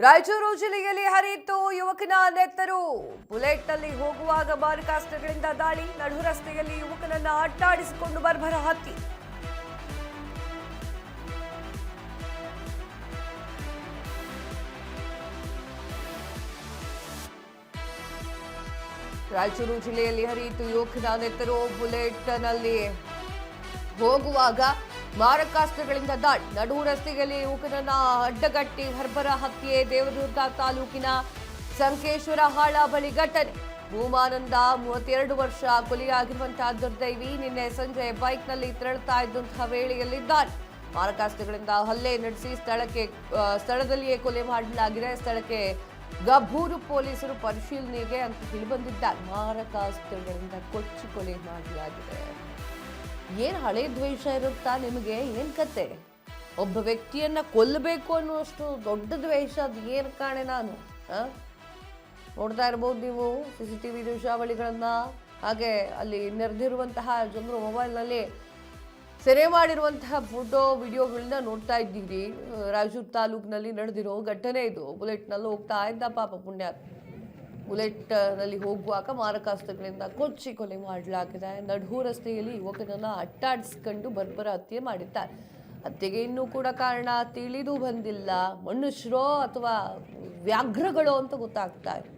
ರಾಯಚೂರು ಜಿಲ್ಲೆಯಲ್ಲಿ ಹರಿಯಿತು ಯುವಕನ ನೆತ್ತರು. ಬುಲೆಟ್ನಲ್ಲಿ ಹೋಗುವಾಗ ಮಾರಕಾಸ್ತ್ರಗಳಿಂದ ದಾಳಿ, ನಡು ರಸ್ತೆಯಲ್ಲಿ ಯುವಕನನ್ನ ಅಟ್ಟಾಡಿಸಿಕೊಂಡು ಬರ್ಬರ ಹತ್ಯೆ. ರಾಯಚೂರು ಜಿಲ್ಲೆಯಲ್ಲಿ ಹರಿಯಿತು ಯುವಕನ ನೆತ್ತರು. ಬುಲೆಟ್ನಲ್ಲಿ ಹೋಗುವಾಗ ಮಾರಕಾಸ್ತ್ರಗಳಿಂದ ದಾಳಿ, ನಡು ರಸ್ತೆಯಲ್ಲಿ ಯುವಕನನ್ನ ಅಡ್ಡಗಟ್ಟಿ ಬರ್ಬರ ಹತ್ಯೆ. ದೇವದುರ್ಗ ತಾಲೂಕಿನ ಸಂಕೇಶ್ವರಹಾಳ ಬಳಿ ಘಟನೆ. ಭೂಮಾನಂದ 32 ವರ್ಷ ಕೊಲೆಯಾಗಿರುವಂತಹ ದುರ್ದೈವಿ. ನಿನ್ನೆ ಸಂಜೆ ಬೈಕ್ನಲ್ಲಿ ತೆರಳುತ್ತಾ ಇದ್ದಂತಹ ವೇಳೆಯಲ್ಲಿ ದಾಳಿ, ಮಾರಕಾಸ್ತ್ರಗಳಿಂದ ಹಲ್ಲೆ ನಡೆಸಿ ಸ್ಥಳದಲ್ಲಿಯೇ ಕೊಲೆ ಮಾಡಲಾಗಿದೆ. ಸ್ಥಳಕ್ಕೆ ಗಬ್ಬೂರು ಪೊಲೀಸರು ಪರಿಶೀಲನೆಗೆ ಅಂತ ಹೇಳಿ ಬಂದಿದ್ದಾರೆ. ಮಾರಕಾಸ್ತ್ರಗಳಿಂದ ಕೊಚ್ಚಿ ಕೊಲೆ ಮಾಡಲಾಗಿದೆ. ಏನು ಹಳೆ ದ್ವೇಷ ಇರುತ್ತಾ ನಿಮಗೆ? ಏನು ಕತೆ? ಒಬ್ಬ ವ್ಯಕ್ತಿಯನ್ನ ಕೊಲ್ಲಬೇಕು ಅನ್ನುವಷ್ಟು ದೊಡ್ಡ ದ್ವೇಷ ಅದು ಏನು ಕಾಣೆ ನಾನು? ನೋಡ್ತಾ ಇರ್ಬೋದು ನೀವು CCTV ದೃಶ್ಯಾವಳಿಗಳನ್ನ. ಹಾಗೆ ಅಲ್ಲಿ ನೆರೆದಿರುವಂತಹ ಜನರು ಮೊಬೈಲ್ನಲ್ಲಿ ಸೆರೆ ಮಾಡಿರುವಂತಹ ಫೋಟೋ ವಿಡಿಯೋಗಳನ್ನ ನೋಡ್ತಾ ಇದ್ದೀರಿ. ರಾಯಚೂರು ತಾಲೂಕಿನಲ್ಲಿ ನಡೆದಿರೋ ಘಟನೆ ಇದು. ಬುಲೆಟ್ನಲ್ಲಿ ಹೋಗ್ತಾ ಇದ್ದ ಪಾಪ ಪುಣ್ಯಾತ್ಮ. ಬುಲೆಟ್ನಲ್ಲಿ ಹೋಗುವಾಗ ಮಾರಕಾಸ್ತ್ರಗಳಿಂದ ಕೊಚ್ಚಿ ಕೊಲೆ ಮಾಡಲಾಗಿದೆ. ನಡು ರಸ್ತೆಯಲ್ಲಿ ಯುವಕನನ್ನ ಅಟ್ಟಾಡಿಸಿಕೊಂಡು ಬರ್ಬರ ಹತ್ಯೆ ಮಾಡಿದ್ದಾರೆ. ಹತ್ಯೆಗೆ ಇನ್ನೂ ಕೂಡ ಕಾರಣ ತಿಳಿದು ಬಂದಿಲ್ಲ. ಮನುಷ್ಯರೋ ಅಥವಾ ವ್ಯಾಘ್ರಗಳೋ ಅಂತ ಗೊತ್ತಾಗ್ತಾ ಇದೆ.